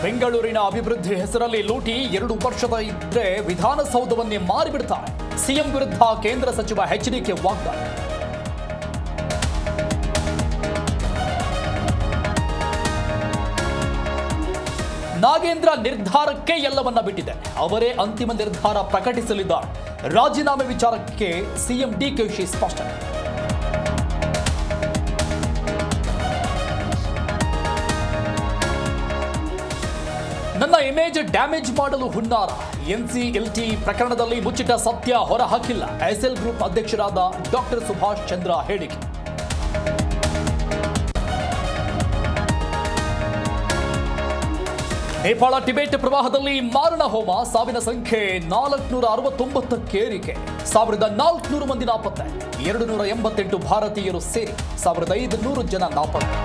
ಬೆಂಗಳೂರಿನ ಅಭಿವೃದ್ಧಿ ಹೆಸರಲ್ಲಿ ಲೂಟಿ 2 ವರ್ಷದ ಇದ್ರೆ ವಿಧಾನಸೌಧವನ್ನೇ ಮಾರಿಬಿಡ್ತಾರೆ. ಸಿಎಂ ವಿರುದ್ಧ ಕೇಂದ್ರ ಸಚಿವ ಎಚ್ಡಿಕೆ ವಾಗ್ದಾಳಿ. ನಾಗೇಂದ್ರ ನಿರ್ಧಾರಕ್ಕೆ ಎಲ್ಲವನ್ನ ಬಿಟ್ಟಿದೆ. ಅವರೇ ಅಂತಿಮ ನಿರ್ಧಾರ ಪ್ರಕಟಿಸಲಿದ್ದಾರೆ. ರಾಜೀನಾಮೆ ವಿಚಾರಕ್ಕೆ ಸಿಎಂ ಡಿಕೆಶಿ ಸ್ಪಷ್ಟನೆ. ನನ್ನ ಇಮೇಜ್ ಡ್ಯಾಮೇಜ್ ಮಾಡಲು ಹುನ್ನಾರ. ಎನ್ಸಿಎಲ್ಟಿ ಪ್ರಕರಣದಲ್ಲಿ ಮುಚ್ಚಿಟ್ಟ ಸತ್ಯ ಹೊರಹಾಕಿಲ್ಲ. ಎಸ್ಎಲ್ ಗ್ರೂಪ್ ಅಧ್ಯಕ್ಷರಾದ ಡಾಕ್ಟರ್ ಸುಭಾಷ್ ಚಂದ್ರ ಹೇಳಿಕೆ. ನೇಪಾಳ ಟಿಬೆಟ್ ಪ್ರವಾಹದಲ್ಲಿ ಮಾರಣ ಹೋಮ. ಸಾವಿನ ಸಂಖ್ಯೆ 469ಕ್ಕೆ ಏರಿಕೆ. 1400 ಮಂದಿ ನಾಪತ್ತೆ. 288 ಭಾರತೀಯರು ಸೇರಿ 1500 ಜನ ನಾಪತ್ತೆ.